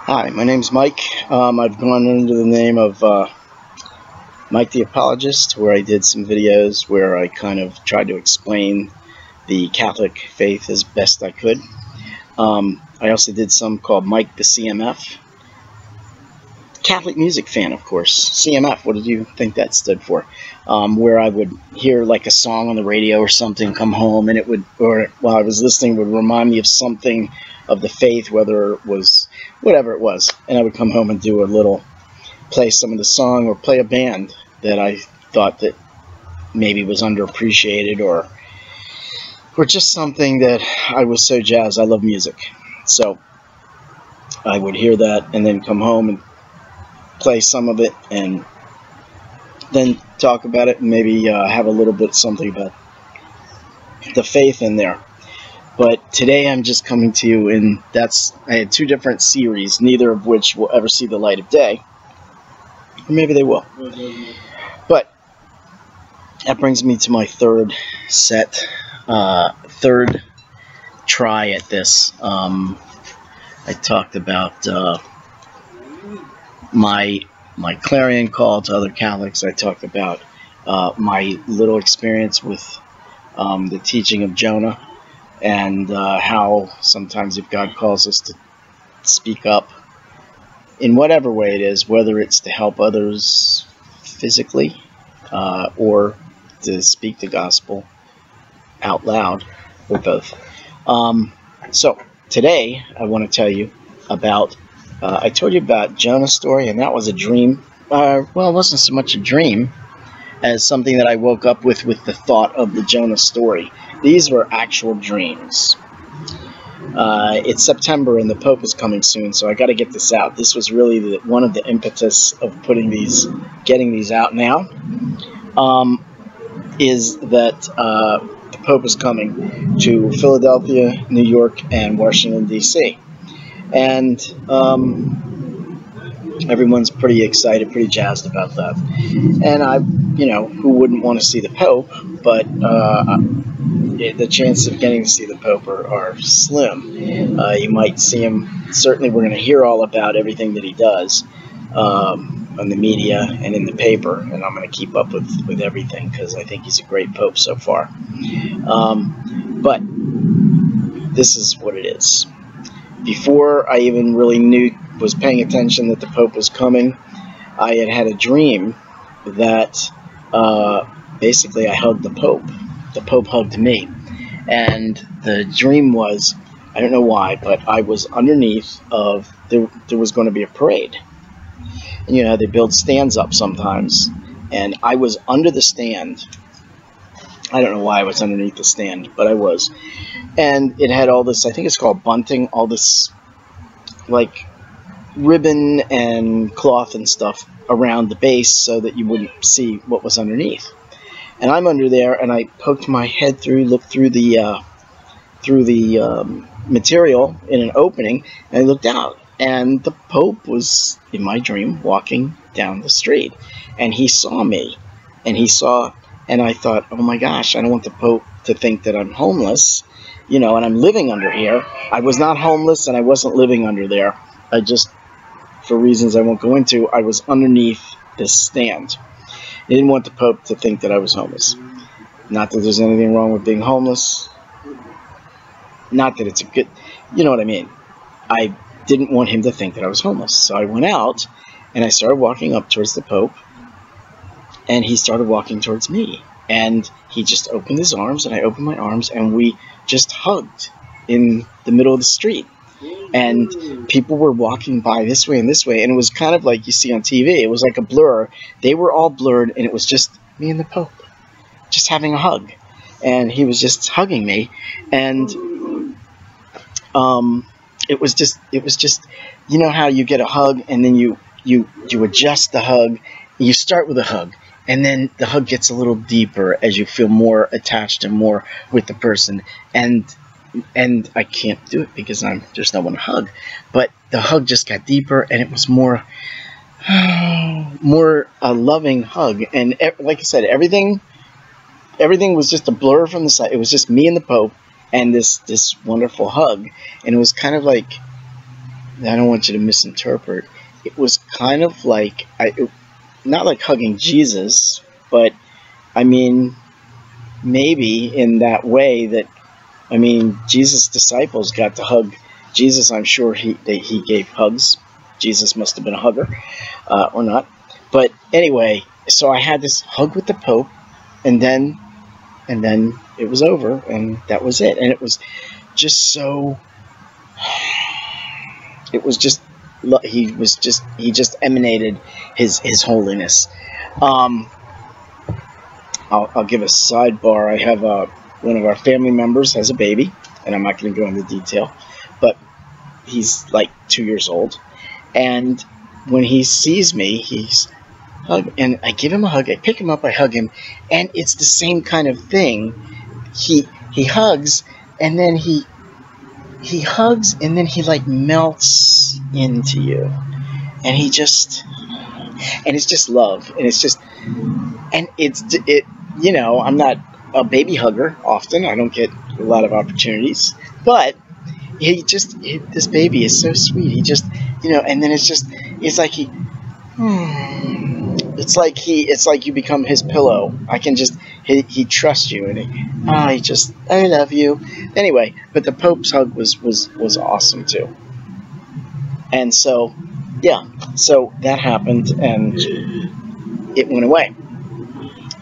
Hi, my name's Mike. I've gone under the name of Mike the Apologist, where I did some videos where I kind of tried to explain the Catholic faith as best I could. I also did some called Mike the CMF. Catholic music fan, of course. CMF, what did you think that stood for? Where I would hear like a song on the radio or something, come home, and it would, or while I was listening, would remind me of something of the faith, whether it was whatever it was, and I would come home and do a little, play some of the song or play a band that I thought that maybe was underappreciated or just something that I was so jazzed. I love music, so I would hear that and then come home and play some of it and then talk about it and maybe have a little bit something about the faith in there. But today I'm just coming to you, and I had two different series, neither of which will ever see the light of day. Or maybe they will. But that brings me to my third try at this. I talked about my clarion call to other Catholics. I talked about my little experience with the teaching of Jonah, and how sometimes if God calls us to speak up in whatever way it is, whether it's to help others physically or to speak the gospel out loud, or both. So today I want to tell you about, I told you about Jonah's story, and that was a dream. Well, it wasn't so much a dream as something that I woke up with the thought of the Jonah story. These were actual dreams. It's September and the Pope is coming soon, so I got to get this out. This was really one of the impetus of getting these out now. Is that the Pope is coming to Philadelphia, New York, and Washington, D.C. And everyone's pretty excited, pretty jazzed about that. And who wouldn't want to see the Pope? But the chances of getting to see the Pope are slim. You might see him. Certainly, we're going to hear all about everything that he does on the media and in the paper, and I'm going to keep up with everything because I think he's a great Pope so far. But this is what it is. Before I even really was paying attention that the Pope was coming, I had a dream that basically I hugged the Pope. The Pope hugged me. And the dream was, I don't know why, but I was underneath of, there was going to be a parade. And they build stands up sometimes. And I was under the stand. I don't know why I was underneath the stand, but I was. And it had all this, I think it's called bunting, all this like ribbon and cloth and stuff around the base so that you wouldn't see what was underneath. And I'm under there, and I poked my head through, looked through the material in an opening, and I looked out, and the Pope was in my dream walking down the street, and he saw me, and I thought, oh my gosh, I don't want the Pope to think that I'm homeless, and I'm living under here. I was not homeless, and I wasn't living under there. I just, for reasons I won't go into, I was underneath this stand. I didn't want the Pope to think that I was homeless. Not that there's anything wrong with being homeless. Not that it's a good, you know what I mean. I didn't want him to think that I was homeless. So I went out, and I started walking up towards the Pope, and he started walking towards me. And he just opened his arms, and I opened my arms, and we just hugged in the middle of the street. And people were walking by this way and this way, and it was kind of like you see on TV. It was like a blur. They were all blurred, and it was just me and the Pope just having a hug. And he was just hugging me, and it was just how you get a hug, and then you adjust the hug. You start with a hug, and then the hug gets a little deeper as you feel more attached and more with the person. And I can't do it because there's no one to hug. But the hug just got deeper, and it was more a loving hug. And like I said, everything was just a blur from the side. It was just me and the Pope, and this wonderful hug. And it was kind of like I don't want you to misinterpret. It was kind of like, not like hugging Jesus, but I mean, maybe in that way that, I mean, Jesus' disciples got to hug Jesus. I'm sure he gave hugs. Jesus must have been a hugger, or not. But anyway, so I had this hug with the Pope, and then it was over, and that was it. And it was just so. It was just. He just emanated his holiness. I'll give a sidebar. I have one of our family members has a baby, and I'm not going to go into detail, but he's like 2 years old, and when he sees me, he's hug, and I give him a hug. I pick him up, I hug him, and it's the same kind of thing. He hugs, and then he hugs, and then he like melts into you, and he just, and it's just love, and it's just, and it. You know, I'm not a baby hugger often. I don't get a lot of opportunities, but this baby is so sweet. He just, you know, and then it's like it's like you become his pillow. I can just, he trusts you, and I love you. Anyway, but the Pope's hug was awesome too. And so, yeah, so that happened, and it went away.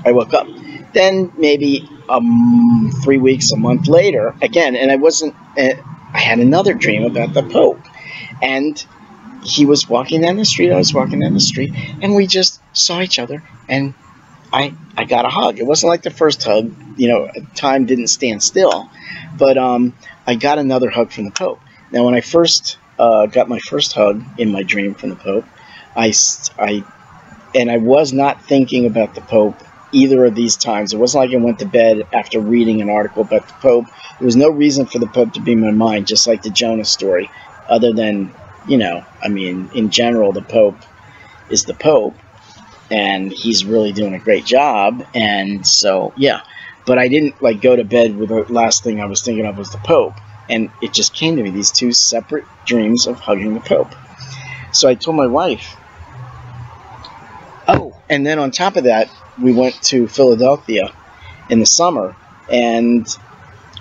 I woke up. Then maybe 3 weeks, a month later, again, and I had another dream about the Pope, and he was walking down the street, I was walking down the street, and we just saw each other, and I got a hug. It wasn't like the first hug, you know, time didn't stand still, but I got another hug from the Pope. Now, when I first got my first hug in my dream from the Pope, I was not thinking about the Pope either of these times. It wasn't like I went to bed after reading an article about the Pope. There was no reason for the Pope to be in my mind, just like the Jonah story, other than, you know, I mean, in general, the Pope is the Pope, and he's really doing a great job, and so, yeah. But I didn't, like, go to bed with the last thing I was thinking of was the Pope, and it just came to me, these two separate dreams of hugging the Pope. So I told my wife, oh, and then on top of that, we went to Philadelphia in the summer, and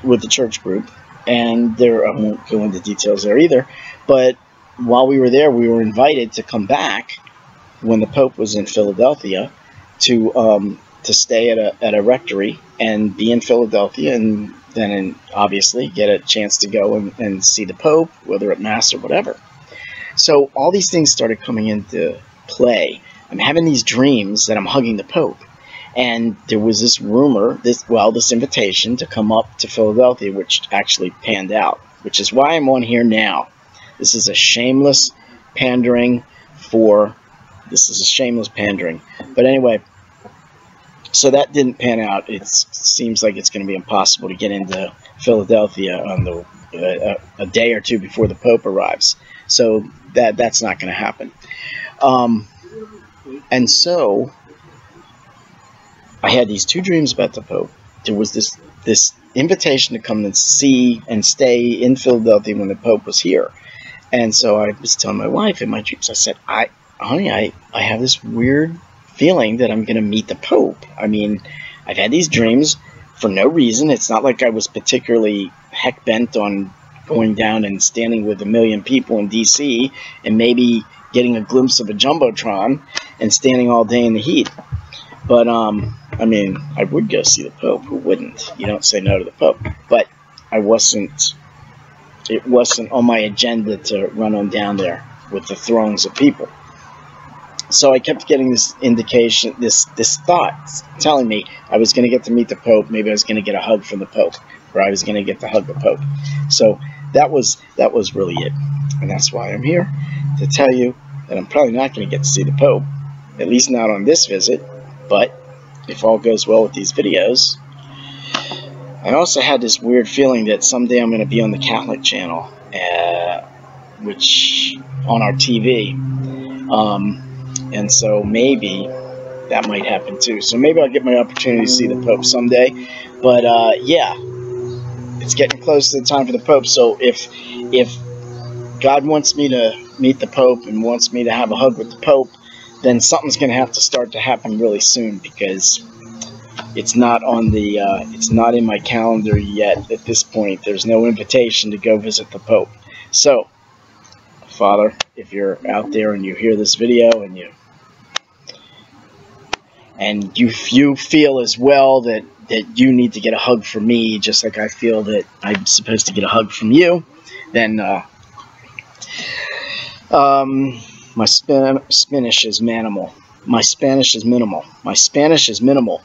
with the church group, and I won't go into details there either, but while we were there, we were invited to come back when the Pope was in Philadelphia to stay at a rectory and be in Philadelphia, and then obviously get a chance to go and see the Pope, whether at Mass or whatever. So all these things started coming into play. I'm having these dreams that I'm hugging the Pope, and there was this rumor, this invitation to come up to Philadelphia, which actually panned out, which is why I'm on here now. This is a shameless pandering. But anyway, so that didn't pan out. It seems like it's going to be impossible to get into Philadelphia on a day or two before the Pope arrives. So that's not going to happen. And so I had these two dreams about the Pope. There was this invitation to come and see and stay in Philadelphia when the Pope was here. And so I was telling my wife in my dreams, I said, honey, I have this weird feeling that I'm going to meet the Pope. I mean, I've had these dreams for no reason. It's not like I was particularly heck bent on going down and standing with 1 million people in D.C. and maybe getting a glimpse of a Jumbotron and standing all day in the heat. But, I mean, I would go see the Pope. Who wouldn't? You don't say no to the Pope. But it wasn't on my agenda to run on down there with the throngs of people. So I kept getting this indication, this thought telling me I was going to get to meet the Pope. Maybe I was going to get a hug from the Pope, or I was going to get to hug the Pope. So that was really it. And that's why I'm here, to tell you that I'm probably not going to get to see the Pope, at least not on this visit. But if all goes well with these videos, I also had this weird feeling that someday I'm going to be on the Catholic channel, which on our TV, and so maybe that might happen too. So maybe I'll get my opportunity to see the Pope someday. But yeah, it's getting close to the time for the Pope. So if God wants me to meet the Pope and wants me to have a hug with the Pope, then something's going to have to start to happen really soon, because it's not on the it's not in my calendar yet at this point. There's no invitation to go visit the Pope. So, Father, if you're out there and you hear this video and you feel as well that you need to get a hug from me, just like I feel that I'm supposed to get a hug from you, then my Spanish is minimal. My Spanish is minimal. My Spanish is minimal.